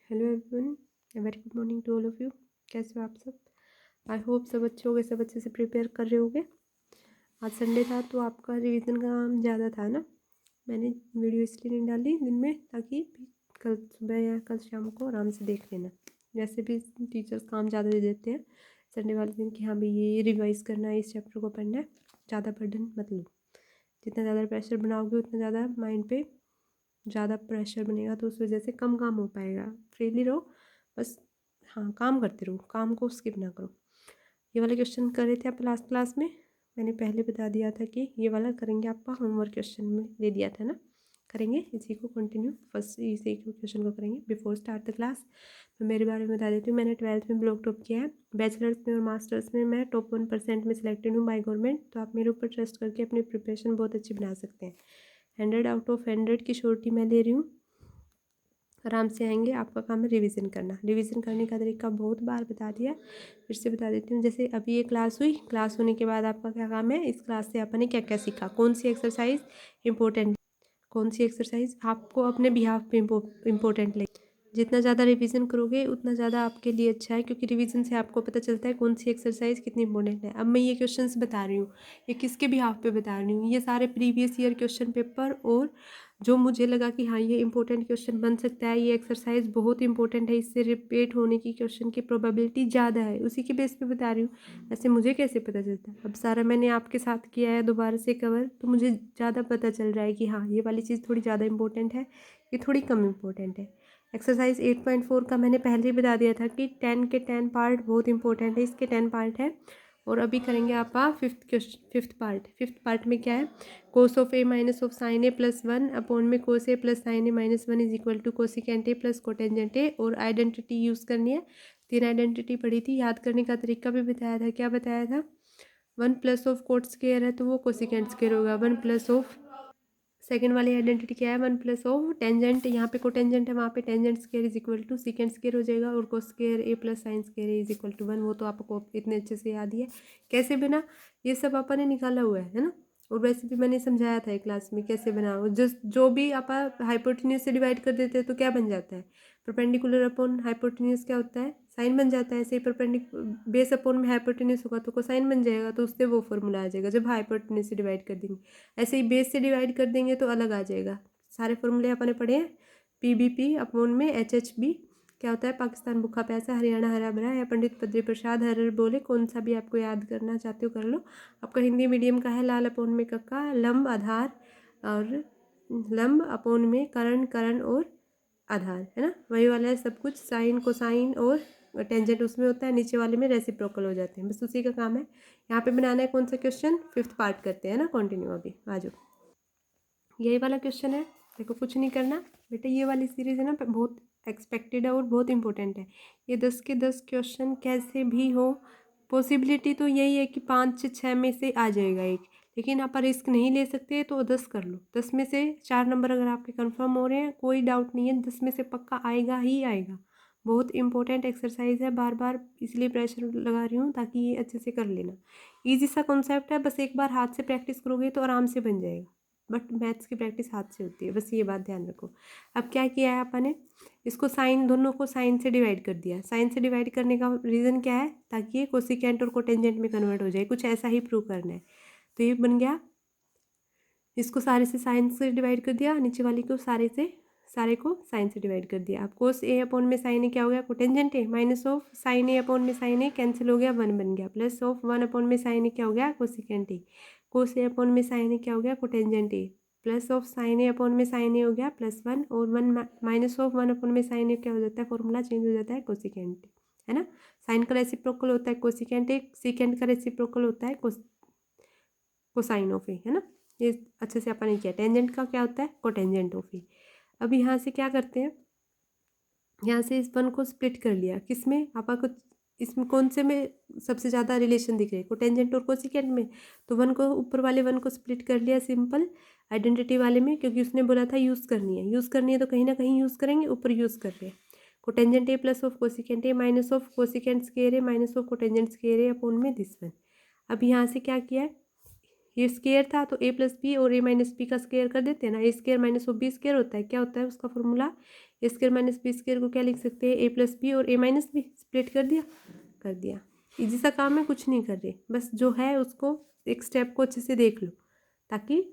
Hello everyone, very good morning to all of you. कैसे हो आप सब? आई होप सब अच्छे हो गए, सब अच्छे से प्रिपेयर कर रहे होगे। आज संडे था तो आपका रिवीजन का काम ज़्यादा था ना। मैंने वीडियो इसलिए नहीं डाली दिन में ताकि कल सुबह या कल शाम को आराम से देख लेना। वैसे भी टीचर्स काम ज़्यादा दे देते हैं संडे वाले दिन कि हाँ भाई ये रिवाइज़ करना है, इस चैप्टर को पढ़ना है। ज़्यादा बर्डन मत लो। जितना ज़्यादा प्रेशर बनाओगे उतना ज़्यादा माइंड पे ज़्यादा प्रेशर बनेगा, तो उस वजह से कम काम हो पाएगा। फ्रीली रहो बस। हाँ, काम करते रहो, काम को स्किप ना करो। ये वाले क्वेश्चन कर रहे थे आप लास्ट क्लास में। मैंने पहले बता दिया था कि ये वाला करेंगे, आपका होमवर्क क्वेश्चन में दे दिया था ना। करेंगे इसी को कंटिन्यू, फर्स्ट इसी क्वेश्चन को करेंगे। बिफोर स्टार्ट द क्लास मैं मेरे बारे में बता देती हूँ। मैंने 12th में ब्लॉक टॉप किया है। बैचलर्स में और मास्टर्स में मैं टॉप 1% में सिलेक्टेड हूँ बाय गवर्नमेंट। तो आप मेरे ऊपर ट्रस्ट करके अपनी प्रिपरेशन बहुत अच्छी बना सकते हैं। 100 आउट ऑफ 100 की श्योरिटी मैं ले रही हूँ। आराम से आएंगे। आपका काम है रिवीजन करना। रिवीजन करने का तरीका बहुत बार बता दिया, फिर से बता देती हूँ। जैसे अभी ये क्लास हुई, क्लास होने के बाद आपका क्या काम है, इस क्लास से आपने क्या क्या सीखा, कौन सी एक्सरसाइज इंपॉर्टेंट, कौन सी एक्सरसाइज आपको अपने बिहाफ पे इम्पोर्टेंट लगी। जितना ज़्यादा रिवीजन करोगे उतना ज़्यादा आपके लिए अच्छा है, क्योंकि रिवीजन से आपको पता चलता है कौन सी एक्सरसाइज कितनी इंपॉर्टेंट है। अब मैं ये क्वेश्चंस बता रही हूँ, ये किसके बिहाफ पे बता रही हूँ, ये सारे प्रीवियस ईयर क्वेश्चन पेपर और जो मुझे लगा कि हाँ ये इंपॉर्टेंट क्वेश्चन बन सकता है, ये एक्सरसाइज बहुत इंपॉर्टेंट है, इससे रिपीट होने की क्वेश्चन की प्रोबेबिलिटी ज़्यादा है, उसी के बेस पे बता रही हूँ। ऐसे मुझे कैसे पता चलता है? अब सारा मैंने आपके साथ किया है दोबारा से कवर, तो मुझे ज़्यादा पता चल रहा है कि हाँ ये वाली चीज़ थोड़ी ज़्यादा इंपॉर्टेंट है, ये थोड़ी कम इंपॉर्टेंट है। एक्सरसाइज 8.4 का मैंने पहले ही बता दिया था कि 10 के 10 पार्ट बहुत इंपॉर्टेंट है, इसके 10 पार्ट है। और अभी करेंगे आप फिफ्थ पार्ट। फिफ्थ पार्ट में क्या है, cos of A minus of sine A plus 1 upon में cos A plus sine A minus 1 is equal to cosecant A plus cotangent A. और आइडेंटिटी यूज़ करनी है। 3 आइडेंटिटी पढ़ी थी, याद करने का तरीका भी बताया था। क्या बताया था? 1 प्लस ऑफ कोट स्क्वायर है तो वो कोसिकेंट स्क्वायर होगा। 1 प्लस ऑफ सेकेंड वाली आइडेंटिटी क्या है, 1 प्लस ऑफ टेंजेंट, यहाँ पे कोटेंजेंट है वहाँ पे tangent square is equal to secant square हो जाएगा। और cos square A plus sine square is equal to 1। वो तो आपको इतने अच्छे से याद ही है, कैसे बना ये सब अपन ने निकाला हुआ है ना। और वैसे भी मैंने समझाया था एक क्लास में कैसे बनाओ। जो भी आप हाइपोटेन्यूज से डिवाइड कर देते हैं तो क्या बन जाता है, परपेंडिकुलर अपॉन हाइपोटेन्यूज क्या होता है, साइन बन जाता है। ऐसे ही परपेंडिकुलर बेस अपॉन में हाइपोटेन्यूज होगा तो कोसाइन बन जाएगा, तो उससे वो फॉर्मूला आ जाएगा जब हाइपोटेन्यूज से डिवाइड कर देंगे। ऐसे ही बेस से डिवाइड कर देंगे तो अलग आ जाएगा। सारे फॉर्मूले अपने पढ़े हैं। PBP अपॉन में HHB क्या होता है, पाकिस्तान भूखा प्यासा, हरियाणा हरा भरा, या पंडित बद्री प्रसाद हर हर बोले, कौन सा भी आपको याद करना चाहते हो कर लो। आपका हिंदी मीडियम का है। लाल अपॉन में कक्का, लंब आधार, और लंब अपॉन में करण, करण और आधार, है ना, वही वाला है सब कुछ। साइन कोसाइन और टेंजेंट उसमें होता है, नीचे वाले में रेसिप्रोकल हो जाते हैं, बस उसी का काम है। यहाँ पे बनाना है कौन सा क्वेश्चन, फिफ्थ पार्ट करते हैं ना कंटिन्यू। अभी आ जाओ, यही वाला क्वेश्चन है। देखो कुछ नहीं करना बेटा, ये वाली सीरीज है ना बहुत एक्सपेक्टेड है और बहुत इंपॉर्टेंट है। ये 10 के 10 क्वेश्चन कैसे भी हो, पॉसिबिलिटी तो यही है कि 5 से 6 में से आ जाएगा एक, लेकिन आप रिस्क नहीं ले सकते तो 10 कर लो। 10 में से 4 नंबर अगर आपके कंफर्म हो रहे हैं, कोई डाउट नहीं है, 10 में से पक्का आएगा ही आएगा। बहुत इंपॉर्टेंट एक्सरसाइज है, बार बार इसलिए प्रेशर लगा रही हूँ ताकि ये अच्छे से कर लेना। ईजी सा कॉन्सेप्ट है, बस एक बार हाथ से प्रैक्टिस करोगे तो आराम से बन जाएगा। बट मैथ्स की प्रैक्टिस हाथ से होती है, बस ये बात ध्यान रखो। अब क्या किया है अपन ने, इसको साइन, दोनों को साइन से डिवाइड कर दिया। साइन से डिवाइड करने का रीज़न क्या है, ताकि ये कोसिकेंट और कोटेंजेंट में कन्वर्ट हो जाए, कुछ ऐसा ही प्रूव करना है। तो ये बन गया, इसको सारे से साइन से डिवाइड कर दिया, नीचे वाली को सारे को साइन से डिवाइड कर दिया। अब कोस ए अपॉन में साइन ए क्या हो गया, cotangent A, minus of sine A upon में साइन ए कैंसिल हो गया, 1 बन गया, प्लस ऑफ 1 अपॉन में साइन ए क्या हो गया, cosecant A, cos A upon में साइन ए क्या हो गया, cotangent A, plus of sine A upon में साइन ए हो गया +1, और 1 माइनस ऑफ 1 अपॉन में साइन ए क्या हो जाता है, फॉर्मूला चेंज हो जाता है, कोसिकेंट, है ना। साइन का रेसिप्रोकल होता है कोसिकेंट ए, सीकेंट का रेसिप्रोकल होता है कोसाइन ऑफ ए, है ना। ये अच्छे से अपन ने किया। टेंजेंट का क्या होता है, कोटेंजेंट ऑफ ए। अब यहाँ से क्या करते हैं, यहाँ से इस 1 को स्प्लिट कर लिया, किस में आपको, इसमें कौन से में सबसे ज़्यादा रिलेशन दिख रहे हैं, कोटेंजेंट और कोसिकेंट में। तो 1 को, ऊपर वाले 1 को स्प्लिट कर लिया सिंपल आइडेंटिटी वाले में, क्योंकि उसने बोला था यूज़ करनी है तो कहीं ना कहीं यूज़ करेंगे, ऊपर यूज़ कर रहे हैं। Cotangent A plus of cosecant A minus of cosecant square A minus of cotangent square A upon में दिस 1। अब यहाँ से क्या किया है, ये स्क्वायर था तो a प्लस बी और a माइनस बी का स्क्वायर कर देते हैं ना, A square minus of B square होता है, क्या होता है उसका formula, A square minus B square को क्या लिख सकते हैं, ए प्लस बी और ए माइनस बी, स्प्लिट कर दिया, कर दिया। इजी सा काम है, कुछ नहीं कर रहे, बस जो है उसको एक स्टेप को अच्छे से देख लो ताकि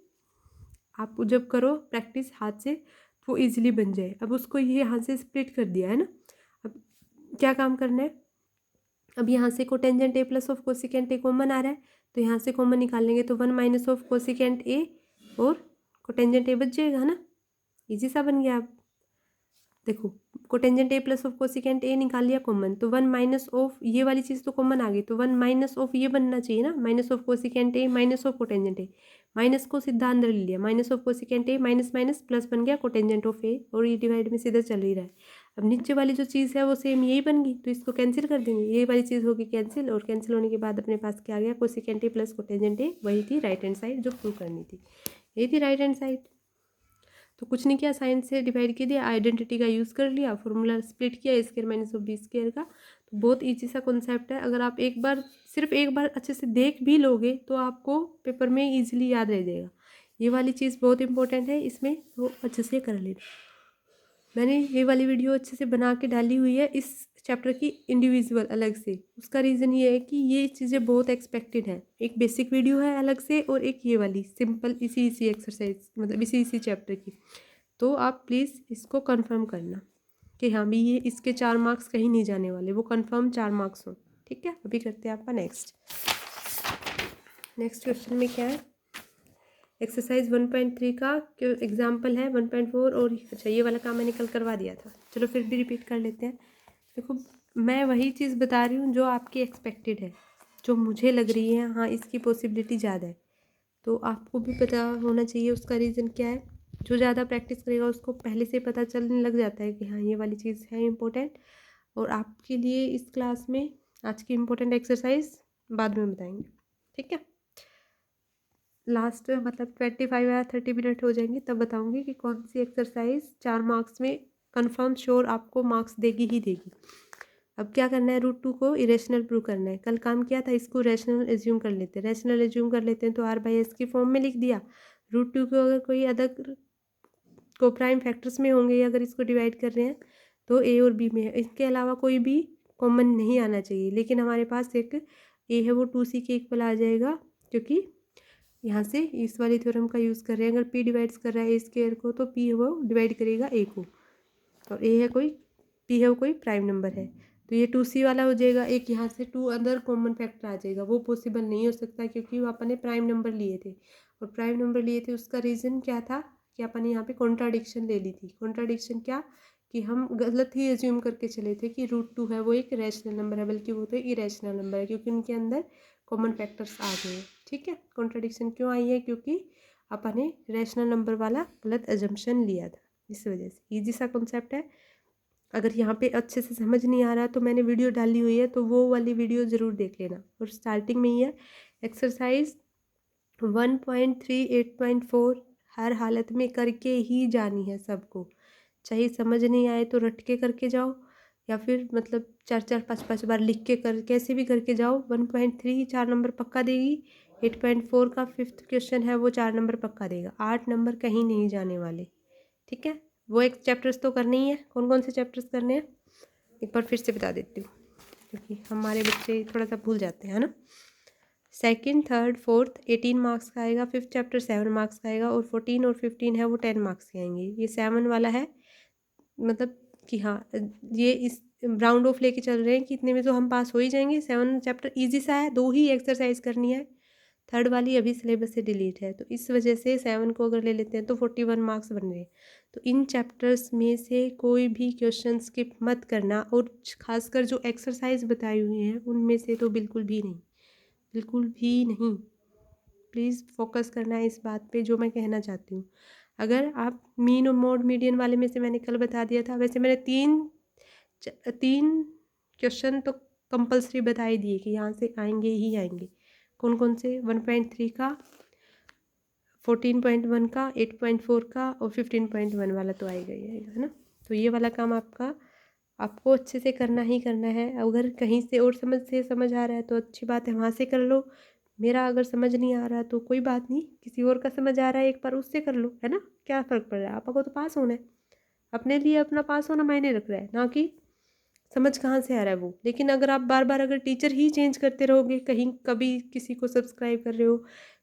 आप जब करो प्रैक्टिस हाथ से तो वो ईजिली बन जाए। अब उसको ये यहाँ से स्प्लिट कर दिया है ना, अब क्या काम करना है, अब यहाँ से cotangent A plus of cosecant A common आ रहा है तो यहाँ से कॉमन निकाल लेंगे तो 1 माइनस ऑफ कोसिकेंट ए और कोटेंजेंट ए बच जाएगा है ना, इजी सा बन गया। अब देखो cotangent A plus of cosecant ए निकाल लिया कॉमन तो 1 माइनस ऑफ ये वाली चीज़ तो कॉमन आ गई तो 1 माइनस ऑफ ये बनना चाहिए ना, minus of cosecant A minus of cotangent A, minus को सीधा अंदर ले लिया, minus of cosecant A minus minus plus बन गया कोटेंजेंट ऑफ ए और ये डिवाइड में सीधा चल ही रहा है। अब नीचे वाली जो चीज़ है वो सेम यही बन गई तो इसको कैंसिल कर देंगे, ये वाली चीज़ होगी कैंसिल और कैंसिल होने के बाद अपने पास क्या आ गया, कोसिकेंट ए प्लस कोटेंजेंट ए, वही थी राइट हैंड साइड जो प्रूव करनी थी, यही थी राइट हैंड साइड। तो कुछ नहीं किया, साइन से डिवाइड कर दिया, आइडेंटिटी का यूज़ कर लिया, फॉर्मूला स्प्लिट किया A square minus of B square का। तो बहुत ईजी सा कॉन्सेप्ट है, अगर आप एक बार सिर्फ एक बार अच्छे से देख भी लोगे तो आपको पेपर में ईजिली याद रह जाएगा। ये वाली चीज़ बहुत इंपॉर्टेंट है इसमें, तो अच्छे से कर लेना। मैंने ये वाली वीडियो अच्छे से बना के डाली हुई है इस चैप्टर की इंडिविजुअल अलग से, उसका रीज़न ये है कि ये चीज़ें बहुत एक्सपेक्टेड है, एक बेसिक वीडियो है अलग से और एक ये वाली सिंपल इसी एक्सरसाइज मतलब इसी चैप्टर की। तो आप प्लीज़ इसको कंफर्म करना कि हाँ भी ये इसके 4 मार्क्स कहीं नहीं जाने वाले, वो कंफर्म 4 मार्क्स हों, ठीक है। अभी करते हैं आपका नेक्स्ट क्वेश्चन में क्या है, एक्सरसाइज 1.3 का एग्जाम्पल है 1.4 और अच्छा ये वाला काम मैंने कल करवा दिया था, चलो फिर भी रिपीट कर लेते हैं। देखो मैं वही चीज़ बता रही हूँ जो आपकी एक्सपेक्टेड है, जो मुझे लग रही है हाँ इसकी पॉसिबिलिटी ज़्यादा है, तो आपको भी पता होना चाहिए उसका रीज़न क्या है। जो ज़्यादा प्रैक्टिस करेगा उसको पहले से पता चलने लग जाता है कि हाँ ये वाली चीज़ है इम्पोर्टेंट, और आपके लिए इस क्लास में आज की इम्पोर्टेंट एक्सरसाइज बाद में बताएंगे, ठीक है। लास्ट मतलब 25 या 30 मिनट हो जाएंगे तब बताऊंगी कि कौन सी एक्सरसाइज 4 मार्क्स में कंफर्म श्योर आपको मार्क्स देगी ही देगी। अब क्या करना है, रूट 2 को इरेशनल प्रूव करना है, कल काम किया था इसको रैशनल एज्यूम कर लेते हैं, रैशनल एज्यूम कर लेते हैं तो आर बाई एस की फॉर्म में लिख दिया। रूट 2 को अगर कोई अदर को प्राइम फैक्टर्स में होंगे अगर इसको डिवाइड कर रहे हैं तो ए और बी में है, इसके अलावा कोई भी कॉमन नहीं आना चाहिए, लेकिन हमारे पास एक ए है वो 2c के इक्वल आ जाएगा क्योंकि यहाँ से इस वाली थ्योरम का यूज़ कर रहे हैं, अगर p डिवाइड्स कर रहा है ए स्क्वायर को तो p वो डिवाइड करेगा a को, और a है कोई p है वो कोई प्राइम नंबर है तो ये 2c वाला हो जाएगा। एक यहाँ से 2 अंदर कॉमन फैक्टर आ जाएगा, वो पॉसिबल नहीं हो सकता क्योंकि वो अपन ने प्राइम नंबर लिए थे, और प्राइम नंबर लिए थे उसका रीज़न क्या था कि अपन ने यहाँ पे कॉन्ट्राडिक्शन ले ली थी। कॉन्ट्राडिक्शन क्या कि हम गलत ही एज्यूम करके चले थे कि रूट 2 है वो एक रैशनल नंबर है, बल्कि वो तो इरेशनल नंबर है क्योंकि उनके अंदर कॉमन फैक्टर्स आ गए, ठीक है। कॉन्ट्राडिक्शन क्यों आई है, क्योंकि अपन ने रैशनल नंबर वाला गलत एजम्पशन लिया था, इस वजह से। ईजी सा कॉन्सेप्ट है, अगर यहाँ पे अच्छे से समझ नहीं आ रहा तो मैंने वीडियो डाली हुई है तो वो वाली वीडियो ज़रूर देख लेना, और स्टार्टिंग में ही है एक्सरसाइज 1.3 8.4 हर हालत में करके ही जानी है सबको, चाहे समझ नहीं आए तो रट के करके जाओ या फिर मतलब 4 5 बार लिख के कर कैसे भी करके जाओ। 1.3 4 नंबर पक्का देगी, 8.4 का 5th क्वेश्चन है वो 4 नंबर पक्का देगा, 8 नंबर कहीं नहीं जाने वाले, ठीक है। वो एक चैप्टर्स तो करने ही है, कौन कौन से चैप्टर्स करने हैं एक बार फिर से बता देती हूँ क्योंकि हमारे बच्चे थोड़ा सा भूल जाते हैं ना। सेकंड थर्ड फोर्थ 18 मार्क्स का आएगा, 5th चैप्टर 7 मार्क्स का आएगा, और 14 और 15 है वो 10 मार्क्स के आएंगे। ये 7 वाला है मतलब कि हाँ ये इस राउंड ऑफ लेके चल रहे हैं कि इतने में तो हम पास हो ही जाएंगे। 7 चैप्टर ईजी सा है, 2 ही एक्सरसाइज करनी है, थर्ड वाली अभी सिलेबस से डिलीट है तो इस वजह से 7 को अगर ले लेते हैं तो 41 मार्क्स बन रहे हैं। तो इन चैप्टर्स में से कोई भी क्वेश्चन स्किप मत करना, और खासकर जो एक्सरसाइज बताई हुई हैं उनमें से तो बिल्कुल भी नहीं, बिल्कुल भी नहीं। प्लीज़ फोकस करना है इस बात पे जो मैं कहना चाहती हूँ। अगर आप मीन और मोड मीडियन वाले में से मैंने कल बता दिया था, वैसे मैंने तीन क्वेश्चन तो कंपलसरी बता ही दिए कि यहाँ से आएंगे ही आएंगे। कौन कौन से, 1.3 का, 14.1 का, 8.4 का और 15.1 वाला तो आएगा ही आएगा, है ना। तो ये वाला काम आपको अच्छे से करना ही करना है। अगर कहीं से और समझ आ रहा है तो अच्छी बात है, वहाँ से कर लो, मेरा अगर समझ नहीं आ रहा तो कोई बात नहीं, किसी और का समझ आ रहा है एक बार उससे कर लो, है ना, क्या फ़र्क पड़ रहा है, आपको तो पास होना है। अपने लिए अपना पास होना मायने रख रहा है, ना कि समझ कहाँ से आ रहा है वो। लेकिन अगर आप बार बार अगर टीचर ही चेंज करते रहोगे, कहीं कभी किसी को सब्सक्राइब कर रहे हो,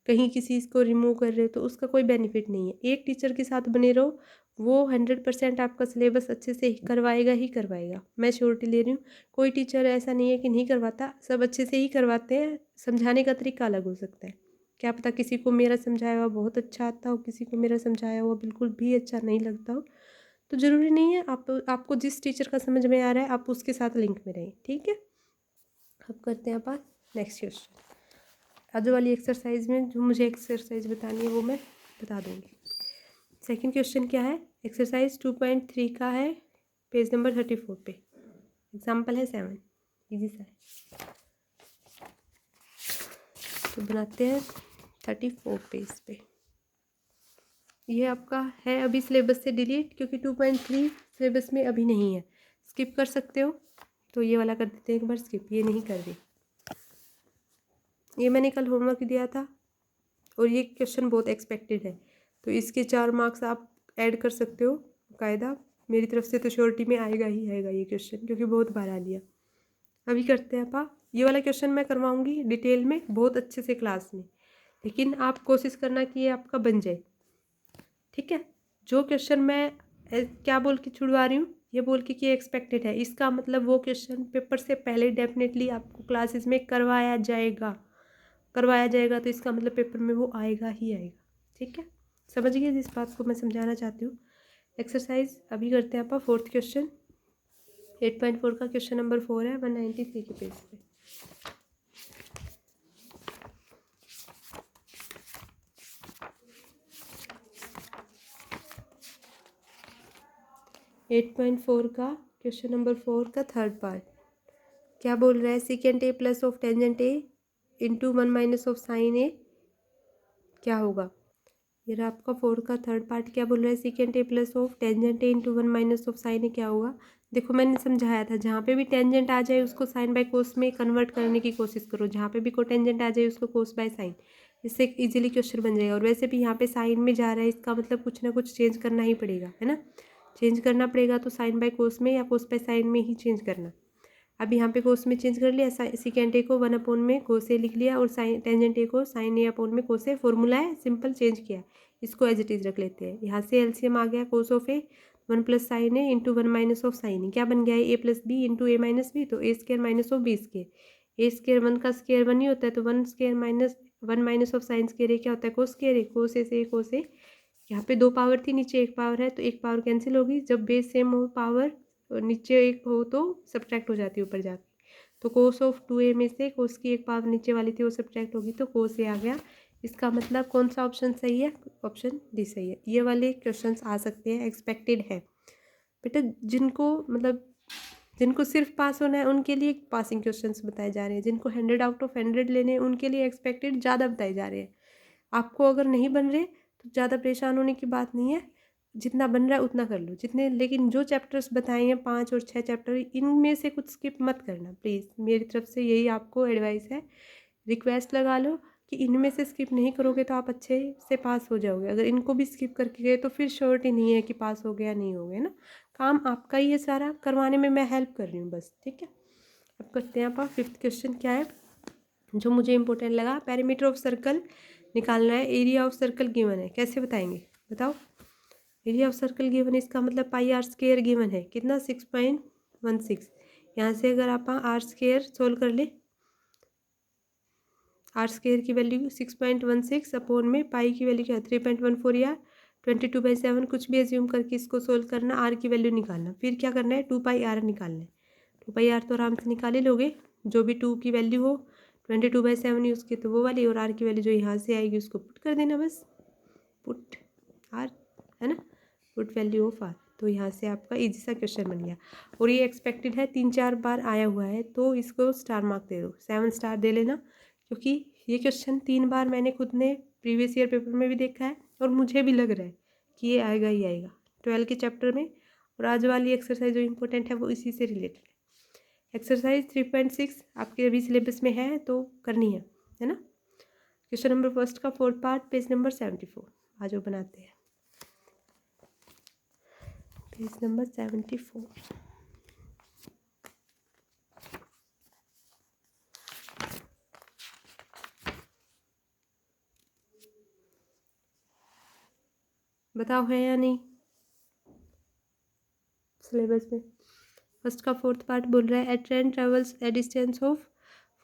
कहीं किसी को रिमूव कर रहे हो, तो उसका कोई बेनिफिट नहीं है। एक टीचर के साथ बने रहो, वो 100% आपका सिलेबस अच्छे से करवाएगा ही करवाएगा, मैं श्योरिटी ले रही हूँ। कोई टीचर ऐसा नहीं है कि नहीं करवाता, सब अच्छे से ही करवाते हैं, समझाने का तरीका अलग हो सकता है। क्या पता किसी को मेरा समझाया हुआ बहुत अच्छा आता हो, किसी को मेरा समझाया हुआ बिल्कुल भी अच्छा नहीं लगता हो। तो ज़रूरी नहीं है, आपको जिस टीचर का समझ में आ रहा है आप उसके साथ लिंक में रहें, ठीक है। अब करते हैं अपन नेक्स्ट क्वेश्चन। आजू वाली एक्सरसाइज में जो मुझे एक्सरसाइज बतानी है वो मैं बता दूँगी। सेकंड क्वेश्चन क्या है, एक्सरसाइज 2.3 का है, पेज नंबर 34 पे। एग्जाम्पल है 7, इजी सा है, तो बनाते हैं 34 पेज पे। ये आपका है अभी सिलेबस से डिलीट, क्योंकि 2.3 सिलेबस में अभी नहीं है, स्किप कर सकते हो। तो ये वाला कर देते हैं एक बार स्किप, ये नहीं कर रही। ये मैंने कल होमवर्क दिया था और ये क्वेश्चन बहुत एक्सपेक्टेड है, तो इसके 4 मार्क्स आप ऐड कर सकते हो कायदा। मेरी तरफ से तो श्योरिटी में आएगा ही आएगा ये क्वेश्चन, क्योंकि बहुत बार आ लिया। अभी करते हैं पा, ये वाला क्वेश्चन मैं करवाऊंगी डिटेल में बहुत अच्छे से क्लास में, लेकिन आप कोशिश करना कि ये आपका बन जाए, ठीक है। जो क्वेश्चन मैं क्या बोल के छुड़वा रही हूँ, ये बोल के कि एक्सपेक्टेड है, इसका मतलब वो क्वेश्चन पेपर से पहले डेफिनेटली आपको क्लासेस में करवाया जाएगा, करवाया जाएगा, तो इसका मतलब पेपर में वो आएगा ही आएगा, ठीक है। समझ गए जिस बात को मैं समझाना चाहती हूँ। एक्सरसाइज अभी करते हैं आप फोर्थ क्वेश्चन, 8.4 का क्वेश्चन नंबर 4 है, 193 के पेज पे। 8.4 का क्वेश्चन नंबर 4 का थर्ड पार्ट क्या बोल रहा है, secant A plus of tangent A into 1 minus of sine A क्या होगा। ये रहा आपका 4 का थर्ड पार्ट, क्या बोल रहा है, secant A plus of tangent A into 1 minus of sine A क्या होगा। देखो मैंने समझाया था, जहाँ पे भी टेंजेंट आ जाए उसको साइन बाय कोस में कन्वर्ट करने की कोशिश करो, जहाँ पे भी को टेंजेंट आ जाए उसको कोस बाय साइन, इससे इजीली क्वेश्चन बन जाएगा। और वैसे भी यहाँ पे साइन में जा रहा है, इसका मतलब कुछ ना कुछ चेंज करना ही पड़ेगा, है ना, चेंज करना पड़ेगा, तो साइन बाय कोस में या कोस बाय साइन में ही चेंज करना। अब यहाँ पे कोस में चेंज कर लिया, सेकेंड ए को 1 अपॉन में कोस ए लिख लिया, और साइन टेंजेंट ए को साइन ए अपॉन में कोस ए, फॉर्मूला है सिंपल, चेंज किया, इसको एज इट इज रख लेते हैं। यहाँ से एलसीएम आ गया, cos of A 1 plus sine A into 1 minus of sine A, क्या बन गया है, A plus B into A minus B, तो A square minus of B square, A square 1 का स्केयर 1 ही होता है, तो 1 square minus 1 minus of sine square A क्या होता है, कोस स्केयर ए, कोस ए से कोस ए। यहाँ पे 2 पावर थी, नीचे 1 पावर है, तो 1 पावर कैंसिल होगी, जब बेस सेम हो पावर और नीचे 1 हो तो सब्ट्रैक्ट हो जाती है ऊपर जाके, तो कोस ऑफ 2a में से कोस की 1 पावर नीचे वाली थी वो सब्ट्रैक्ट होगी, तो कोस ए आ गया। इसका मतलब कौन सा ऑप्शन सही है, ऑप्शन डी सही है। ये वाले क्वेश्चंस आ सकते हैं, एक्सपेक्टेड है बेटा। जिनको मतलब जिनको सिर्फ पास होना है उनके लिए पासिंग क्वेश्चंस बताए जा रहे हैं, जिनको 100 आउट ऑफ 100 लेने हैं उनके लिए एक्सपेक्टेड ज़्यादा बताए जा रहे हैं। आपको अगर नहीं बन रहे तो ज़्यादा परेशान होने की बात नहीं है, जितना बन रहा है उतना कर लो, जितने, लेकिन जो चैप्टर्स बताए हैं 5 और 6 चैप्टर, इनमें से कुछ स्किप मत करना प्लीज़, मेरी तरफ से यही आपको एडवाइस है, रिक्वेस्ट लगा लो कि इनमें से स्किप नहीं करोगे तो आप अच्छे से पास हो जाओगे। अगर इनको भी स्किप करके गए तो फिर श्योरिटी नहीं है कि पास हो गया नहीं हो गया ना, काम आपका ही है सारा, करवाने में मैं हेल्प कर रही हूँ बस, ठीक है। अब करते हैं आप फिफ्थ क्वेश्चन क्या है जो मुझे इंपॉर्टेंट लगा, पेरीमीटर ऑफ सर्कल निकालना है, एरिया ऑफ सर्कल गिवन है, कैसे बताएंगे बताओ। एरिया ऑफ सर्कल गिवन है, इसका मतलब पाई आर स्क्वायर गिवन है, कितना 6.16। यहाँ से अगर आप आर स्क्वायर सोल्व कर ले, आर स्क्वायर की वैल्यू 6.16 अपॉन में पाई की वैल्यू क्या है 3.14 या 22/7, कुछ भी एज्यूम करके इसको सोल्व करना, आर की वैल्यू निकालना, फिर क्या करना है 2 पाई आर निकालना है। 2 पाई आर तो आराम से निकाल ही लोगे, जो भी 2 की वैल्यू हो 22/7 यूज़ की तो वो वाली, और आर की वैल्यू जो यहाँ से आएगी उसको पुट कर देना बस, पुट आर, है ना, पुट वैल्यू ऑफ आर। तो यहाँ से आपका इजी सा क्वेश्चन बन गया, और ये एक्सपेक्टेड है, 3-4 बार आया हुआ है, तो इसको स्टार मार्क दे दो, 7 स्टार दे लेना, क्योंकि ये क्वेश्चन 3 बार मैंने खुद ने प्रीवियस ईयर पेपर में भी देखा है, और मुझे भी लग रहा है कि ये आएगा ही आएगा 12 के चैप्टर में। और आज वाली एक्सरसाइज जो इंपॉर्टेंट है वो इसी से रिलेटेड है। एक्सरसाइज 3.6 आपके अभी सिलेबस में है तो करनी है ना। क्वेश्चन नंबर फर्स्ट का फोर्थ पार्ट, पेज नंबर 74। आज वो बनाते हैं पेज नंबर 74। बताओ है या नहीं सिलेबस में। फर्स्ट का फोर्थ पार्ट बोल रहा है, a train travels a distance of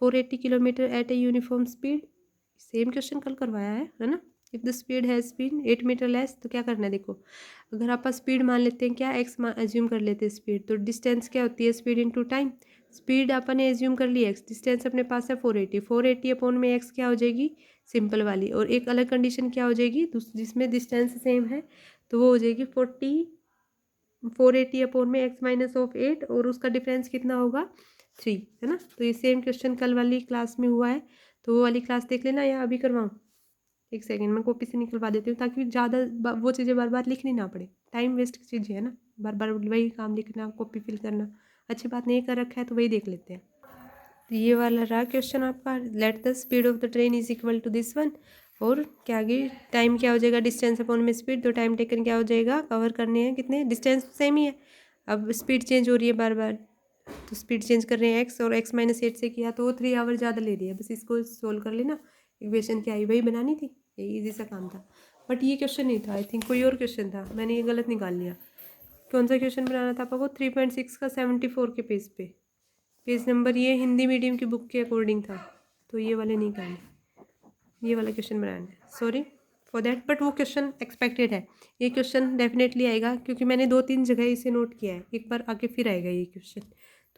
480 kilometre at a uniform speed. Same question कल करवाया है ना। If the speed has been 8 metre less, तो क्या करना है देखो, अगर आप स्पीड मान लेते हैं, क्या एक्स एज्यूम कर लेते हैं स्पीड, तो डिस्टेंस क्या होती है, स्पीड इनटू टाइम। स्पीड अपन ने एज्यूम कर ली एक्स, डिस्टेंस अपने पास है 480 अपॉन में एक्स क्या हो जाएगी, सिंपल वाली। और एक अलग कंडीशन क्या हो जाएगी, जिसमें डिस्टेंस सेम है, तो वो हो जाएगी 480 अपॉन में एक्स माइनस ऑफ 8, और उसका डिफरेंस कितना होगा 3, है ना। तो ये सेम क्वेश्चन कल वाली क्लास में हुआ है, तो वो वाली क्लास देख लेना, या अभी करवाऊँ। एक सेकेंड मैं कॉपी से निकलवा देती हूँ, ताकि ज़्यादा वो चीज़ें बार बार लिखनी ना पड़े, टाइम वेस्ट की चीज़ें है ना, बार बार वही काम लिखना, कॉपी फिल करना अच्छी बात नहीं, कर रखा है तो वही देख लेते हैं। तो ये वाला रहा क्वेश्चन आपका, let the speed of the train is equal to this one, और क्या आगे टाइम क्या हो जाएगा, डिस्टेंस अपॉन में स्पीड, तो टाइम टेकन क्या हो जाएगा, कवर करने हैं कितने, डिस्टेंस सेम ही है, अब स्पीड चेंज हो रही है बार बार, तो स्पीड चेंज कर रहे हैं एक्स, और एक्स माइनस 8 से किया तो वो 3 आवर ज़्यादा ले रही है, बस इसको सोल्व कर लेना। इक्वेशन क्या आई वही बनानी थी, यही ईजी सा काम था। बट ये क्वेश्चन नहीं था, आई थिंक कोई और क्वेश्चन था, मैंने ये गलत निकाल लिया। कौन सा क्वेश्चन बनाना था आपको, 3.6 का 74 के पेज पे, पेज नंबर ये हिंदी मीडियम की बुक के अकॉर्डिंग था, तो ये वाले नहीं करने, ये वाला क्वेश्चन बनाना है, सॉरी फॉर दैट। बट वो क्वेश्चन एक्सपेक्टेड है, ये क्वेश्चन डेफिनेटली आएगा, क्योंकि मैंने 2-3 जगह इसे नोट किया है, एक बार आगे फिर आएगा ये क्वेश्चन,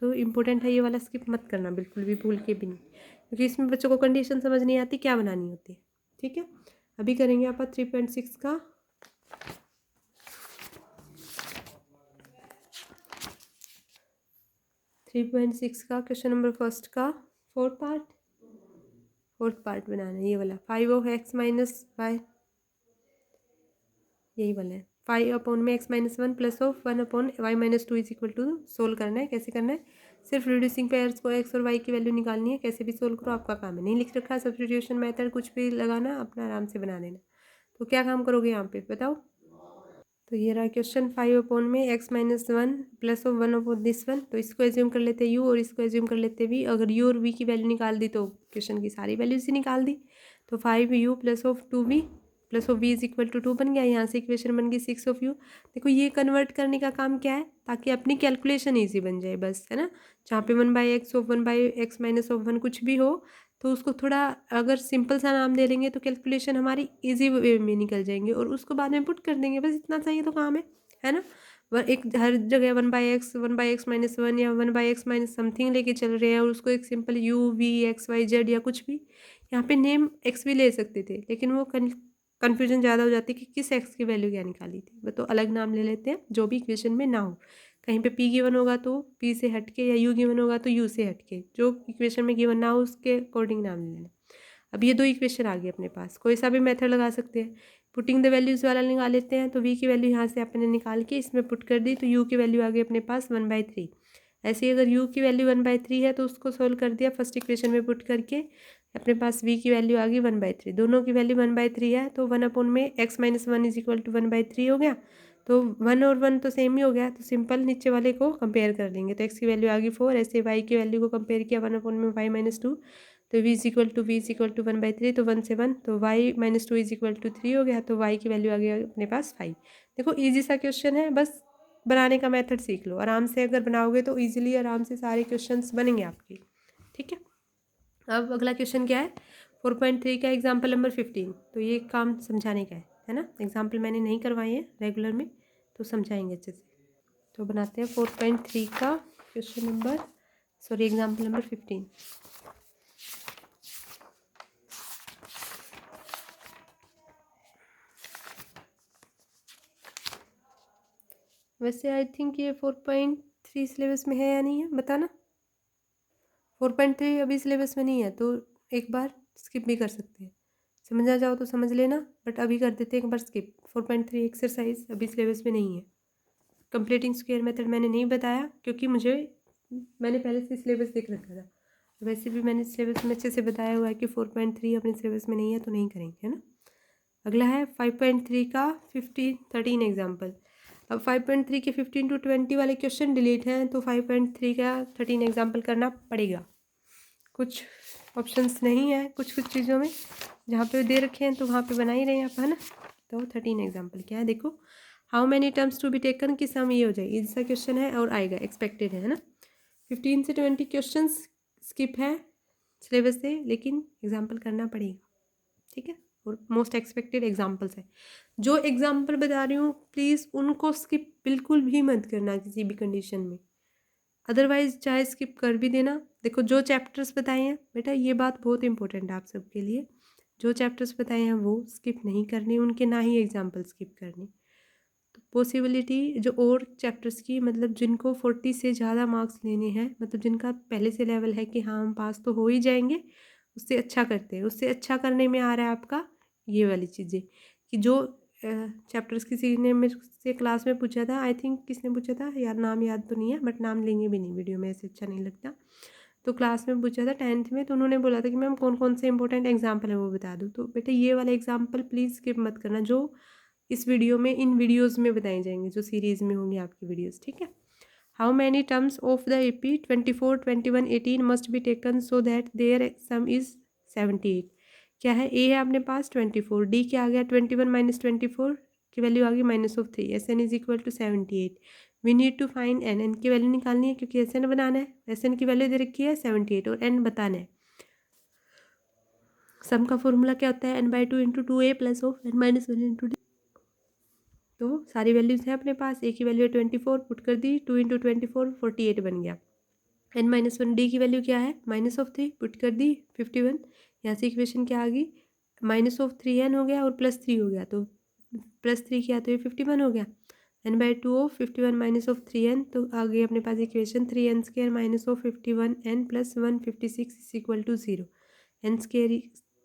तो इम्पोर्टेंट है ये वाला, स्किप मत करना बिल्कुल भी, भूल के भी नहीं, क्योंकि इसमें बच्चों को कंडीशन समझ नहीं आती क्या बनानी होती है। ठीक है, अभी करेंगे आप 3.6 का 3.6 का क्वेश्चन नंबर फर्स्ट का फोर्थ पार्ट बनाना है, ये वाला 5 ऑफ एक्स माइनस वाई, यही वाला है 5 अपॉन में x minus 1 plus of 1 upon y minus 2 is equal to, solve करना है। कैसे करना है, सिर्फ रिड्यूसिंग पेयर्स को एक्स और वाई की वैल्यू निकालनी है, कैसे भी सोल्व करो आपका काम है, नहीं लिख रखा सब्स्टिट्यूशन मेथड, कुछ भी लगाना अपना आराम से बना लेना। तो क्या काम करोगे यहाँ पे बताओ, तो ये रहा क्वेश्चन, 5 अपॉन में x minus 1 plus of 1 upon this one, तो इसको एज्यूम कर लेते हैं यू, और इसको एज्यूम कर लेते वी। अगर यू और वी की वैल्यू निकाल दी तो क्वेश्चन की सारी वैल्यूज ही निकाल दी, तो 5u plus of 2v plus of v is equal to 2 बन गया, यहाँ से इक्वेशन बन गई 6 ऑफ u। देखो ये कन्वर्ट करने का काम क्या है, ताकि अपनी कैलकुलेशन ईजी बन जाए बस, है ना। जहाँ पे 1/x of 1/x minus of 1 कुछ भी हो, तो उसको थोड़ा अगर सिंपल सा नाम दे लेंगे तो कैलकुलेशन हमारी इजी वे में निकल जाएंगे, और उसको बाद में पुट कर देंगे, बस इतना चाहिए तो काम है ना। एक हर जगह 1/x माइनस 1 या 1/x माइनस समथिंग लेके चल रहे हैं, और उसको एक simple u v x y z या कुछ भी, यहाँ पे नेम x भी ले सकते थे, लेकिन वो कन्फ्यूजन ज़्यादा हो जाती कि किस x की वैल्यू क्या निकाली थी, वो तो अलग नाम ले लेते हैं जो भी इक्वेशन में ना हो। कहीं पे p गिवन होगा तो p से हटके, या u गिवन होगा तो u से हटके, जो इक्वेशन में गिवन ना हो उसके अकॉर्डिंग नाम ले लेना। अब ये 2 इक्वेशन आ गई अपने पास, कोई सा भी मेथड लगा सकते हैं। पुटिंग द वैल्यूज़ वाला निकाल लेते हैं, तो v की वैल्यू यहाँ से आपने निकाल के इसमें पुट कर दी, तो u की वैल्यू आ गई अपने पास 1/3। ऐसे ही अगर u की वैल्यू 1/3 है तो उसको सोल्व कर दिया फर्स्ट इक्वेशन में पुट करके, अपने पास v की वैल्यू आ गई 1/3, दोनों की वैल्यू 1/3 है, तो 1 अपॉन में x minus 1 is equal to 1/3 हो गया, तो 1 और 1 तो सेम ही हो गया, तो सिंपल नीचे वाले को कंपेयर कर लेंगे, तो x की वैल्यू आ गई 4, ऐसे y की वैल्यू को कंपेयर किया 1 अपॉन में y माइनस 2, तो v इज इक्वल टू 1/3, तो 1 से 1, तो y minus 2 is equal to 3 हो गया, तो y की वैल्यू आ गई अपने पास 5। देखो ईजी सा क्वेश्चन है, बस बनाने का मेथड सीख लो आराम से, अगर बनाओगे तो ईजिली आराम से सारे क्वेश्चंस बनेंगे आपके। ठीक है, अब अगला क्वेश्चन क्या है, 4.3 का एग्जाम्पल नंबर 15, तो ये काम समझाने का है ना। एग्जाम्पल मैंने नहीं करवाए हैं रेगुलर में, तो समझाएंगे अच्छे से। तो बनाते हैं 4.3 का question number, sorry example number 15। वैसे आई थिंक ये 4.3 सिलेबस में है या नहीं है, बताना। 4.3 अभी सिलेबस में नहीं है, तो एक बार स्किप भी कर सकते हैं, समझ आ जाओ तो समझ लेना, बट अभी कर देते हैं एक बार स्किप। 4.3 एक्सरसाइज अभी सिलेबस में नहीं है। कंप्लीटिंग स्क्वायर मेथड मैंने नहीं बताया, क्योंकि मैंने पहले से सिलेबस देख रखा था, वैसे भी मैंने सिलेबस में अच्छे से बताया हुआ है कि 4.3 अपने सिलेबस में नहीं है तो नहीं करेंगे, है ना। अगला है 5.3 का 13 एग्जाम्पल। अब 5.3 के 15 to 20 वाले क्वेश्चन डिलीट हैं, तो 5.3 का 13 एग्जाम्पल करना पड़ेगा। कुछ ऑप्शंस नहीं है कुछ कुछ चीज़ों में, जहाँ पे दे रखे हैं तो वहाँ पे बना ही रहे हैं आप, है ना। तो 13 एग्जाम्पल क्या है देखो, how many terms to be taken की सम ये हो जाएगी, इसका क्वेश्चन है और आएगा एक्सपेक्टेड है ना। 15 से 20 क्वेश्चन स्किप है सिलेबस से, लेकिन एग्जाम्पल करना पड़ेगा, ठीक है। और मोस्ट एक्सपेक्टेड एग्जाम्पल्स है, जो एग्जाम्पल बता रही हूँ प्लीज़ उनको स्किप बिल्कुल भी मत करना किसी भी कंडीशन में, अदरवाइज चाहे स्किप कर भी देना। देखो जो चैप्टर्स बताए हैं बेटा, ये बात बहुत इंपॉर्टेंट है आप सबके लिए, जो चैप्टर्स बताए हैं वो स्किप नहीं करने उनके, ना ही एग्जाम्पल स्किप करने। तो पॉसिबिलिटी जो और चैप्टर्स की, मतलब जिनको 40 से ज़्यादा मार्क्स लेने हैं, मतलब जिनका पहले से लेवल है कि हाँ हम पास तो हो ही जाएंगे, उससे अच्छा करते हैं, उससे अच्छा करने में आ रहा है आपका ये वाली चीज़ें, कि जो चैप्टर्स किसी ने मेरे से क्लास में पूछा था, आई थिंक किसने पूछा था यार, नाम याद तो नहीं है बट नाम लेंगे भी नहीं वीडियो में, ऐसे अच्छा नहीं लगता। तो क्लास में पूछा था 10th में, तो उन्होंने बोला था कि मैम कौन कौन से इंपॉर्टेंट एग्जाम्पल है वो बता दूँ। तो बेटा ये वाला एग्जाम्पल प्लीज़ स्किप मत करना, जो इस वीडियो में इन वीडियोज़ में बताए जाएंगे, जो सीरीज़ में होंगी आपकी वीडियोज़, ठीक है। How many terms of the AP 24, 21, 18 must be taken so that their sum is 78। क्या है, ए है अपने पास 24, डी क्या आ गया 21 माइनस 24 की वैल्यू आ गई -3, S n is equal to 78। We need to find n, n की वैल्यू निकालनी है क्योंकि एस एन बनाना है, एस एन की वैल्यू दे रखी है 78 और एन बताना है। सम का फॉर्मूला क्या होता है, n/2 into 2a plus of n-1 into D. तो सारी वैल्यूज़ हैं अपने पास, ए की वैल्यू है 24 पुट कर दी, 2 इंटू 24 48 बन गया। n-1 डी की वैल्यू क्या है -3 पुट कर दी 51, यहाँ से इक्वेशन क्या आ गई -3n हो गया और +3 हो गया, तो +3 किया तो ये 51 हो गया। n/2 ऑफ 51 -3n, तो आ गई अपने पास equation 3n² -51n + 156 is equal to 0। n²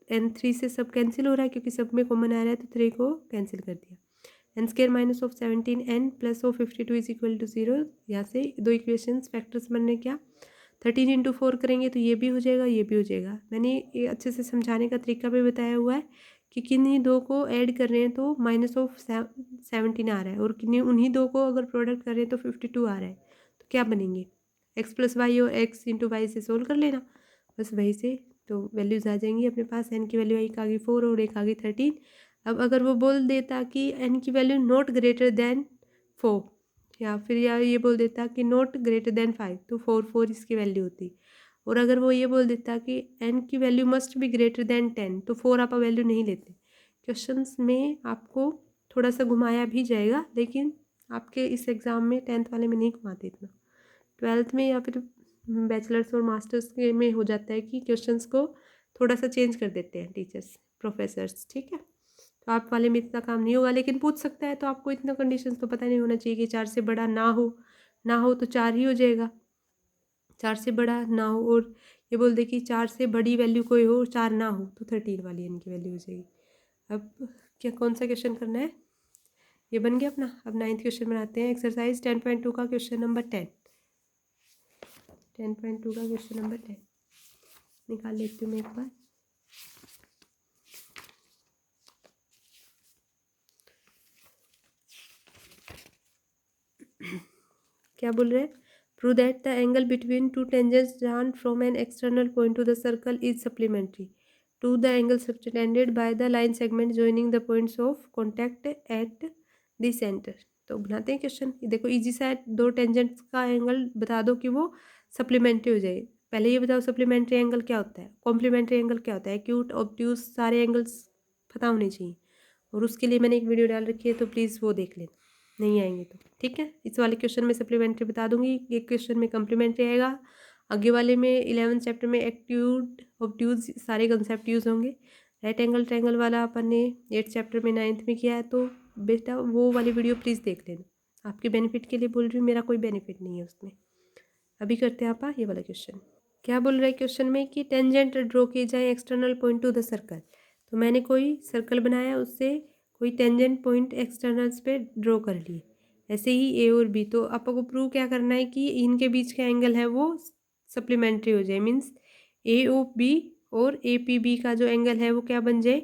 n3 से सब कैंसिल हो रहा है क्योंकि सब में कॉमन आ रहा है, तो 3 को कैंसिल कर दिया। n² -17n + 52 is equal to 0, यहाँ से दो इक्वेशंस फैक्टर्स बनने क्या 13 इंटू 4 करेंगे तो ये भी हो जाएगा ये भी हो जाएगा। मैंने ये अच्छे से समझाने का तरीका भी बताया हुआ है कि किन्हीं दो को ऐड कर रहे हैं तो -17 आ रहा है, और किन्हीं उन्हीं दो को अगर प्रोडक्ट कर रहे हैं तो 52 आ रहा है, तो क्या बनेंगे x + y और x इंटू वाई से सोल्व कर लेना, बस वही से तो वैल्यूज़ आ जाएंगी अपने पास। n की वैल्यू एक आ गई 4 और एक आ गई 13। अब अगर वो बोल देता कि n की वैल्यू नॉट ग्रेटर देन 4, या फिर या ये बोल देता कि नॉट ग्रेटर देन 5, तो 4 इसकी वैल्यू होती। और अगर वो ये बोल देता कि n की value must be greater than 10, तो 4 आप वैल्यू नहीं लेते। क्वेश्चंस में आपको थोड़ा सा घुमाया भी जाएगा, लेकिन आपके इस एग्ज़ाम में 10th वाले में नहीं घुमाते इतना। 12th में या फिर बैचलर्स और मास्टर्स के में हो जाता है कि क्वेश्चंस को थोड़ा सा चेंज कर देते हैं टीचर्स प्रोफेसर्स, ठीक है। तो आप वाले में इतना काम नहीं होगा, लेकिन पूछ सकता है, तो आपको इतना कंडीशंस तो पता नहीं होना चाहिए कि 4 से बड़ा ना हो तो 4 ही हो जाएगा, 4 से बड़ा ना हो, और ये बोल दे कि 4 से बड़ी वैल्यू कोई हो 4 ना हो, तो 13 वाली इनकी वैल्यू हो जाएगी। अब क्या कौन सा क्वेश्चन करना है, ये बन गया अपना। अब 9th क्वेश्चन बनाते हैं, एक्सरसाइज 10.2 का क्वेश्चन नंबर 10। 10.2 का क्वेश्चन नंबर 10 निकाल लेती हूँ मैं एक बार। क्या बोल रहे हैं, prove that the angle between two tangents drawn from an external point to the circle is supplementary to the angle subtended by the line segment joining the points of contact at the centre. तो बनाते हैं question, देखो easy सा है, दो tangents का angle बता दो कि वो सप्लीमेंट्री हो जाए। पहले ये बताओ सप्लीमेंट्री एंगल क्या होता है, कॉम्प्लीमेंट्री एंगल क्या होता है, एक्यूट ऑब्ट्यूज सारे एंगल्स पता होने चाहिए, और उसके लिए मैंने एक वीडियो डाल रखी है, तो प्लीज़ वो देख लेना नहीं आएंगे तो, ठीक है। इस वाले क्वेश्चन में सप्लीमेंट्री बता दूंगी, एक क्वेश्चन में कम्प्लीमेंट्री आएगा, आगे वाले में 11th चैप्टर में एक्यूट ऑब्ट्यूज सारे कंसेप्ट यूज होंगे। राइट एंगल ट्रायंगल वाला अपन ने 8th चैप्टर में 9th में किया है, तो बेटा वो वाली वीडियो प्लीज़ देख लेना, आपके बेनिफिट के लिए बोल रही हूँ, मेरा कोई बेनिफिट नहीं है उसमें। अभी करते हैं आप ये वाला क्वेश्चन। क्या बोल रहा है क्वेश्चन में कि टेंजेंट ड्रॉ किए जाए external point to the circle. तो मैंने कोई सर्कल बनाया, उससे कोई टेंजेंट पॉइंट एक्सटर्नल्स पे ड्रॉ कर लिए, ऐसे ही ए और बी। तो आपको प्रूव क्या करना है कि इनके बीच का एंगल है वो सप्लीमेंट्री हो जाए, मीन्स AOB और APB का जो एंगल है वो क्या बन जाए,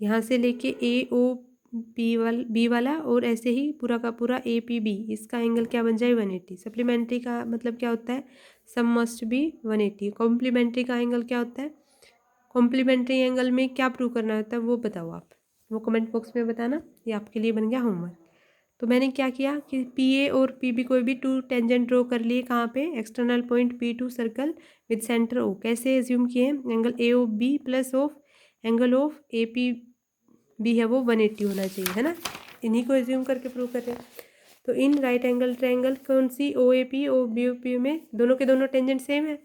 यहाँ से लेके AOB वाला और ऐसे ही पूरा का पूरा APB, इसका एंगल क्या बन जाए 180। सप्लीमेंट्री का मतलब क्या होता है, सम मस्ट बी 180। कॉम्प्लीमेंट्री का एंगल क्या होता है, कॉम्प्लीमेंट्री एंगल में क्या प्रूव करना होता है वो बताओ आप, वो कमेंट बॉक्स में बताना, ये आपके लिए बन गया होमवर्क। तो मैंने क्या किया कि PA और PB कोई भी 2 टेंजेंट ड्रॉ कर लिए, कहाँ पे, external point P2 circle with centre O। कैसे एज्यूम किए, angle AOB plus of angle of APB है वो 180 होना चाहिए, है ना, इन्हीं को एज्यूम करके प्रूव कर रहे हैं। तो इन राइट एंगल ट्रायंगल कौन सी, OAP और BOP में दोनों के दोनों टेंजेंट सेम है,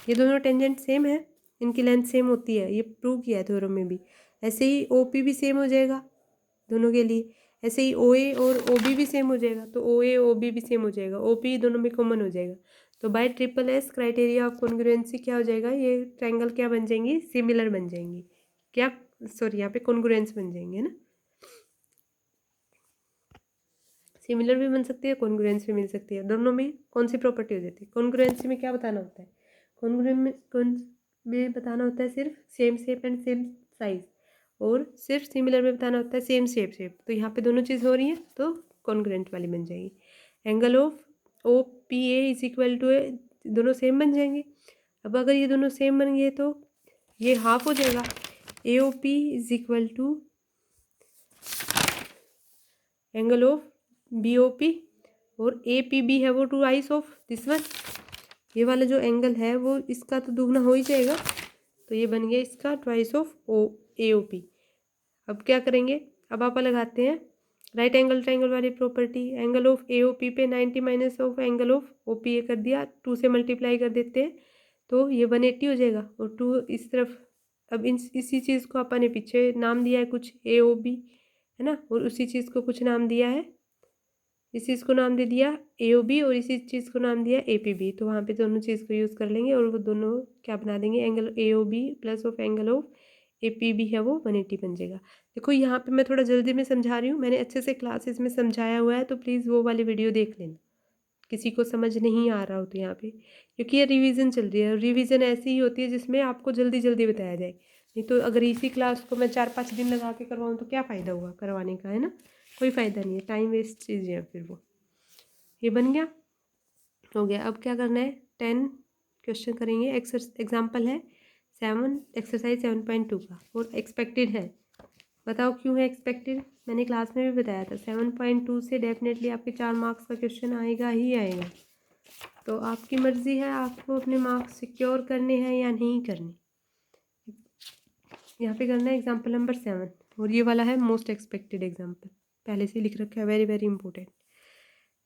ये दोनों टेंजेंट सेम है, इनकी लेंथ सेम होती है, ये प्रूव किया है थ्योरम में भी। ऐसे ही OP भी सेम हो जाएगा दोनों के लिए, ऐसे ही OA और OB भी सेम हो जाएगा, तो OA OB भी सेम हो जाएगा, OP दोनों में कॉमन हो जाएगा। तो by SSS criteria of congruency क्या हो जाएगा, ये ट्रायंगल क्या बन जाएंगी, सिमिलर बन जाएंगी, क्या सॉरी यहाँ पे कॉन्ग्रुएंस बन जाएंगे, है ना, सिमिलर भी बन सकती है, कॉन्ग्रुएंस भी मिल सकती है, दोनों में कौन सी प्रॉपर्टी हो जाती है। कॉन्ग्रुएंसी में क्या बताना होता है, कॉन्ग्रुएंस में बताना होता है सिर्फ same shape and same size, और सिर्फ सिमिलर में बताना होता है सेम शेप। तो यहाँ पे दोनों चीज़ हो रही है तो कॉन्ग्रुएंट वाली बन जाएगी। Angle of OPA is equal to, दोनों सेम बन जाएंगे। अब अगर ये दोनों सेम बन गए तो ये हाफ हो जाएगा, AOP is equal to angle of BOP, और APB है वो 2 ऑफ दिस वन, ये वाला जो एंगल है वो इसका तो दुगना हो ही जाएगा, तो ये बन गया इसका 2 ऑफ AOP। अब क्या करेंगे, अब आप लगाते हैं राइट एंगल ट्रायंगल वाली प्रॉपर्टी, एंगल ऑफ AOP पे 90 minus of angle of OPA कर दिया, 2 से मल्टीप्लाई कर देते हैं तो ये 180 हो जाएगा, और 2 इस तरफ। अब इसी चीज़ को अपन ने पीछे नाम दिया है कुछ AOB, है ना, और उसी चीज़ को कुछ नाम दिया है, इस चीज़ को नाम दे दिया AOB और इसी चीज़ को नाम दिया APB, तो वहाँ पे दोनों चीज़ को यूज़ कर लेंगे और वो दोनों क्या बना देंगे, angle AOB plus of angle of APB है वो 180 बन जाएगा। देखो यहाँ पे मैं थोड़ा जल्दी में समझा रही हूँ, मैंने अच्छे से क्लासेस में समझाया हुआ है, तो प्लीज़ वो वाली वीडियो देख लेना किसी को समझ नहीं आ रहा हो तो यहाँ पे, क्योंकि ये रिवीजन चल रही है, और रिवीजन ऐसी ही होती है जिसमें आपको जल्दी जल्दी बताया जाए, नहीं तो अगर इसी क्लास को मैं 4-5 दिन लगा के करवाऊँ तो क्या फ़ायदा हुआ करवाने का, है ना, कोई फ़ायदा नहीं है, टाइम वेस्ट चीज़ें हैं फिर वो। ये बन गया, हो गया। अब क्या करना है, 10 क्वेश्चन करेंगे, एग्जाम्पल है 7 एक्सरसाइज 7.2 का, और एक्सपेक्टेड है, बताओ क्यों है एक्सपेक्टेड, मैंने क्लास में भी बताया था 7.2 से डेफिनेटली आपके 4 मार्क्स का क्वेश्चन आएगा ही आएगा, तो आपकी मर्ज़ी है आपको अपने मार्क्स सिक्योर करने हैं या नहीं करने। यहाँ पे करना है एग्जाम्पल नंबर 7, और ये वाला है मोस्ट एक्सपेक्टेड एग्जाम्पल, पहले से लिख रखा है, वेरी वेरी इंपॉर्टेंट।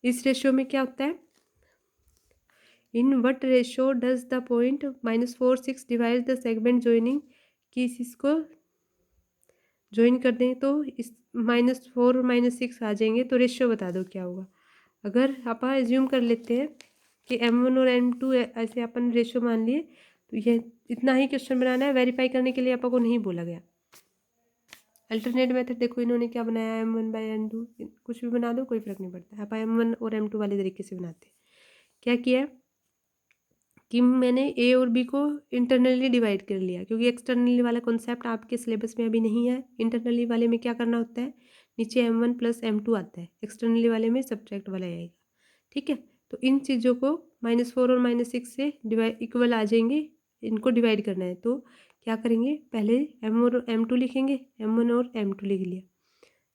इस रेशियो में क्या होता है, in what ratio does the point -4 6 divide the segment joining, कि इसको ज्वाइन कर दें तो इस -4 और -6 आ जाएंगे, तो रेशियो बता दो क्या होगा। अगर आप एज्यूम कर लेते हैं कि M1 और M2 ऐसे अपन रेशियो मान लिए, तो ये इतना ही क्वेश्चन बनाना है, वेरीफाई करने के लिए आपको नहीं बोला गया। अल्टरनेट मेथड देखो इन्होंने क्या बनाया, M1/M2, कुछ भी बना दो कोई फर्क नहीं पड़ता, आप M1 और M2 वाले तरीके से बनाते हैं। क्या किया कि मैंने A और B को इंटरनली डिवाइड कर लिया, क्योंकि एक्सटर्नली वाला कॉन्सेप्ट आपके सिलेबस में अभी नहीं है। इंटरनली वाले में क्या करना होता है, नीचे M1 + M2 आता है, एक्सटर्नली वाले में सब्ट्रैक्ट वाला आएगा, ठीक है। तो इन चीज़ों को -4 और -6 से डिवाइड इक्वल आ जाएंगे, इनको डिवाइड करना है, तो क्या करेंगे, पहले M1 और M2 लिखेंगे, M1 और M2 लिख लिया,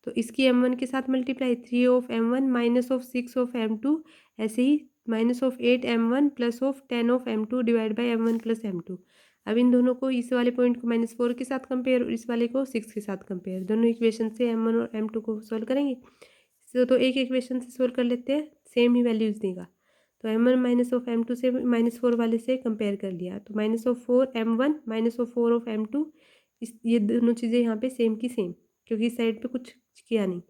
तो इसकी M1 के साथ multiply 3 of M1 -6 of M2, ऐसे ही -8 M1 plus 10 of M2 divide by M1 + M2। अब इन दोनों को, इस वाले पॉइंट को -4 के साथ कंपेयर और इस वाले को 6 के साथ कंपेयर, दोनों इक्वेशन से M1 और M2 को सॉल्व करेंगे। तो एक इक्वेशन से सॉल्व कर लेते हैं, सेम ही वैल्यूज़ देगा, तो M1 -M2 से -4 वाले से कंपेयर कर लिया, तो -4 M1 -4 ऑफ M2, ये दोनों चीज़ें यहाँ पे सेम की सेम, क्योंकि इस साइड पे कुछ किया नहीं।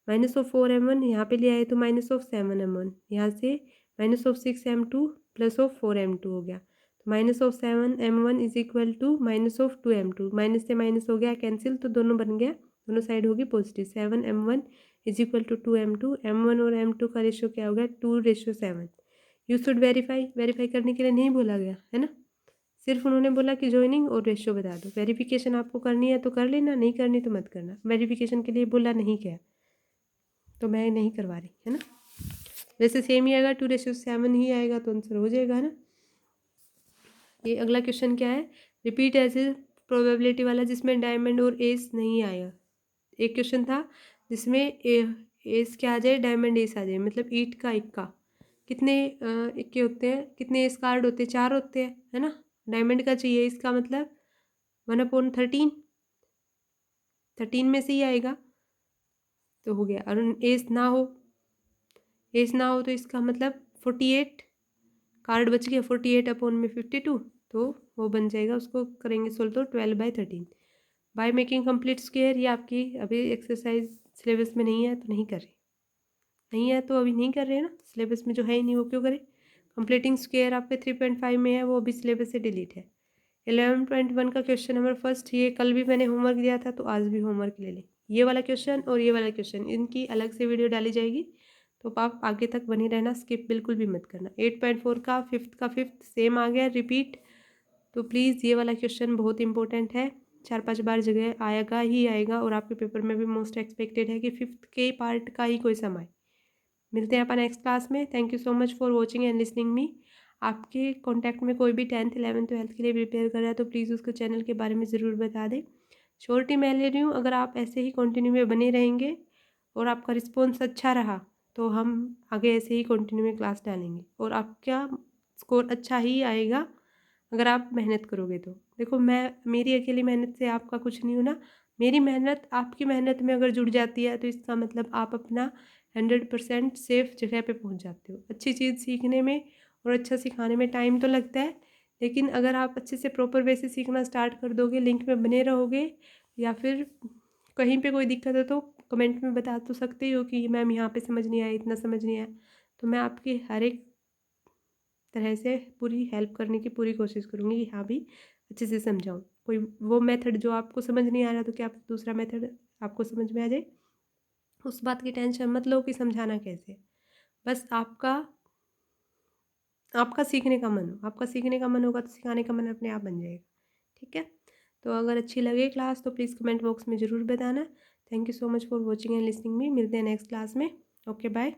-4 M1 यहाँ पे ले आए तो -7 M1, यहाँ से -6 M2 प्लस 4 M2 हो गया, तो -7 M1 is equal to -2 M2, minus से माइनस हो गया कैंसिल, तो दोनों बन गया, दोनों साइड होगी positive. 7 M1 is equal to 2 M2, M1 और M2 का रेशियो क्या हो गया, 2:7। यू शुड वेरीफाई, वेरीफाई करने के लिए नहीं बोला गया है ना, सिर्फ उन्होंने बोला कि ज्वाइनिंग और रेशियो बता दो। वेरिफिकेशन आपको करनी है तो कर लेना, नहीं करनी तो मत करना। वेरिफिकेशन के लिए बोला नहीं क्या, तो मैं नहीं करवा रही, है ना। वैसे सेम ही आएगा, 2:7 ही आएगा तो आंसर हो जाएगा, है ना। ये अगला क्वेश्चन क्या है, रिपीट एज ए प्रोबेबिलिटी वाला, जिसमें डायमंड और एस नहीं आएगा। एक क्वेश्चन था जिसमें एस क्या आ जाए, डायमंड एस आ जाए, मतलब ईट का इक्का। कितने इक्के होते हैं, कितने एस कार्ड होते हैं, 4 होते हैं, है ना। डायमंड का चाहिए, इसका मतलब 1/13, 13 में से ही आएगा तो हो गया। और एस ना हो, एस ना हो तो इसका मतलब 48 कार्ड बच गया, 48/52, तो वो बन जाएगा। उसको करेंगे सोल्व तो 12/13 बाय मेकिंग कंप्लीट स्क्वायर। ये आपकी अभी एक्सरसाइज सिलेबस में नहीं है तो नहीं कर रहे, नहीं है तो अभी नहीं कर रहे हैं ना। सिलेबस में जो है ही नहीं वो क्यों करें। कंप्लीटिंग स्क्वायर आपके 3.5 में है, वो अभी सिलेबस से डिलीट है। 11.1 का क्वेश्चन नंबर फर्स्ट, ये कल भी मैंने होमवर्क दिया था तो आज भी होमवर्क ले लें। ये वाला क्वेश्चन और ये वाला क्वेश्चन, इनकी अलग से वीडियो डाली जाएगी, तो आप आगे तक बने रहना, स्किप बिल्कुल भी मत करना। 8.4 का फिफ्थ सेम आ गया रिपीट, तो प्लीज़ ये वाला क्वेश्चन बहुत इंपॉर्टेंट है, 4-5 बार जगह आएगा ही आएगा, और आपके पेपर में भी मोस्ट एक्सपेक्टेड है कि फिफ्थ के पार्ट का ही कोई सम आए। मिलते हैं अपन नेक्स्ट क्लास में। Thank you so much for watching and listening मी। आपके कॉन्टैक्ट में कोई भी 10th 11th 12th के लिए प्रिपेयर कर रहा है तो प्लीज़ उसको चैनल के बारे में ज़रूर बता दें। श्योरिटी मैं ले रही हूँ, अगर आप ऐसे ही कंटिन्यू में बने रहेंगे और आपका रिस्पॉन्स अच्छा रहा तो हम आगे ऐसे ही कंटिन्यू में क्लास डालेंगे, और आपका स्कोर अच्छा ही आएगा अगर आप मेहनत करोगे तो। देखो, मेरी अकेली मेहनत से आपका कुछ नहीं होना, मेरी मेहनत आपकी मेहनत में अगर जुड़ जाती है तो इसका मतलब आप अपना 100% सेफ जगह पे पहुंच जाते हो। अच्छी चीज़ सीखने में और अच्छा सिखाने में टाइम तो लगता है, लेकिन अगर आप अच्छे से प्रॉपर वे से सीखना स्टार्ट कर दोगे, लिंक में बने रहोगे, या फिर कहीं पे कोई दिक्कत है तो कमेंट में बता तो सकते हो कि मैम यहाँ पे समझ नहीं आया, इतना समझ नहीं आया, तो मैं आपकी हर एक तरह से पूरी हेल्प करने की पूरी कोशिश करूँगी कि हाँ भी अच्छे से समझाऊँ। कोई वो मेथड जो आपको समझ नहीं आ रहा तो क्या दूसरा मेथड आपको समझ में आ जाए, उस बात की टेंशन मत लो कि समझाना कैसे। बस आपका आपका सीखने का मन हो, आपका सीखने का मन होगा तो सिखाने का मन अपने आप बन जाएगा। ठीक है, तो अगर अच्छी लगे क्लास तो प्लीज़ कमेंट बॉक्स में ज़रूर बताना। Thank you so much for watching and listening me. मिलते हैं नेक्स्ट क्लास में। Okay, bye.